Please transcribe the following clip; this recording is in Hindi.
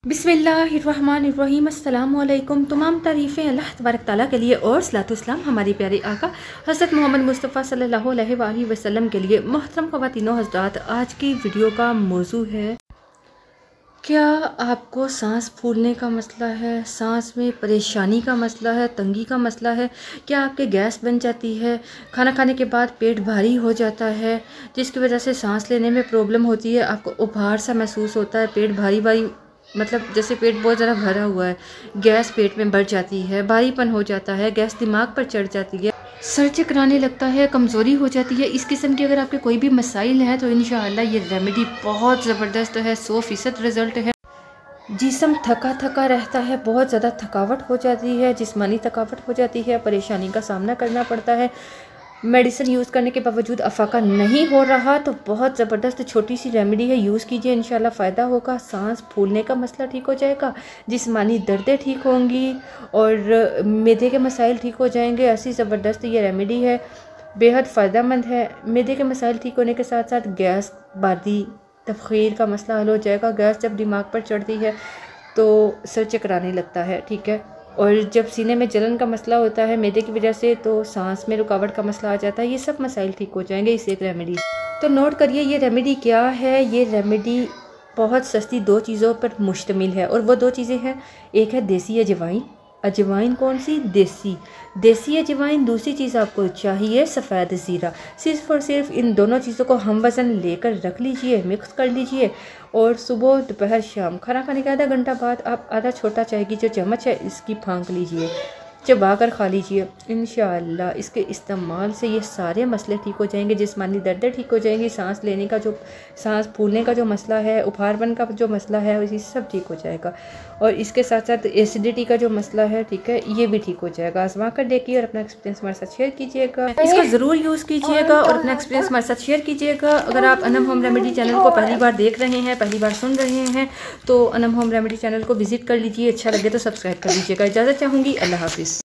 बिस्मिल्लाहिर्रहमानिर्रहीम। अस्सलामुअलैकुम। तमाम तारीफ़ें अल्लाह तबारक ताला के लिए और सलातुस्सलाम हमारी प्यारी आका हज़रत मोहम्मद मुस्तफ़ा सल्लल्लाहु अलैहि वसल्लम के लिए। मोहतरम ख़वातीनो हज़रात, आज की वीडियो का मौजू है, क्या आपको सांस फूलने का मसला है, सांस में परेशानी का मसला है, तंगी का मसला है, क्या आपके गैस बन जाती है, खाना खाने के बाद पेट भारी हो जाता है जिसकी वजह से सांस लेने में प्रॉब्लम होती है, आपको उभार सा महसूस होता है, पेट भारी भारी, मतलब जैसे पेट बहुत ज़्यादा भरा हुआ है, गैस पेट में बढ़ जाती है, भारीपन हो जाता है, गैस दिमाग पर चढ़ जाती है, सर चकराने लगता है, कमज़ोरी हो जाती है। इस किस्म के अगर आपके कोई भी मसाइल हैं तो इंशाअल्लाह ये रेमेडी बहुत ज़बरदस्त है, 100% रिज़ल्ट है। जिस्म थका थका रहता है, बहुत ज़्यादा थकावट हो जाती है, जिस्मानी थकावट हो जाती है, परेशानी का सामना करना पड़ता है, मेडिसिन यूज़ करने के बावजूद अफाका नहीं हो रहा, तो बहुत ज़बरदस्त छोटी सी रेमेडी है, यूज़ कीजिए, इंशाल्लाह फ़ायदा होगा। सांस फूलने का मसला ठीक हो जाएगा, जिस्मानी दर्दें ठीक होंगी और मैदे के मसाइल ठीक हो जाएंगे। ऐसी ज़बरदस्त ये रेमेडी है, बेहद फ़ायदेमंद है। मैदे के मसाइल ठीक होने के साथ साथ गैस, बादी, तफ़खीर का मसला हल हो जाएगा। गैस जब दिमाग पर चढ़ती है तो सर चकराने लगता है, ठीक है, और जब सीने में जलन का मसला होता है मैदे की वजह से तो सांस में रुकावट का मसला आ जाता है। ये सब मसाइल ठीक हो जाएंगे इस एक रेमेडी से। तो नोट करिए ये रेमेडी क्या है। ये रेमेडी बहुत सस्ती दो चीज़ों पर मुश्तमिल है और वो दो चीज़ें हैं, एक है देसी अजवाइन। अजवाइन कौन सी? देसी अजवाइन। दूसरी चीज़ आपको चाहिए सफ़ेद ज़ीरा। सिर्फ़ और सिर्फ इन दोनों चीज़ों को हम वज़न लेकर रख लीजिए, मिक्स कर लीजिए और सुबह दोपहर शाम खाना खाने के आधा घंटा बाद आप आधा छोटा चाय की जो चम्मच है इसकी फांक लीजिए, चबा कर खा लीजिए। इंशाअल्लाह इसके इस्तेमाल से ये सारे मसले ठीक हो जाएंगे, जिस्मानी दर्दें ठीक हो जाएंगी, सांस लेने का जो, सांस फूलने का जो मसला है, उपहारपन का जो मसला है, ये सब ठीक हो जाएगा। और इसके साथ साथ एसिडिटी का जो मसला है, ठीक है, ये भी ठीक हो जाएगा। आजमा कर देखिए और अपना एक्सपीरियंस हमारे साथ शेयर कीजिएगा। इसका ज़रूर यूज़ कीजिएगा और अपना एक्सपीरियंस हमारे साथ शेयर कीजिएगा। अगर आप अनम होम रेमेडी चैनल को पहली बार देख रहे हैं, पहली बार सुन रहे हैं, तो अनम होम रेमेडी चैनल को विजिट कर लीजिए। अच्छा लगे तो सब्सक्राइब कर लीजिएगा। इजाज़त चाहूँगी। अल्लाह हाफिज़।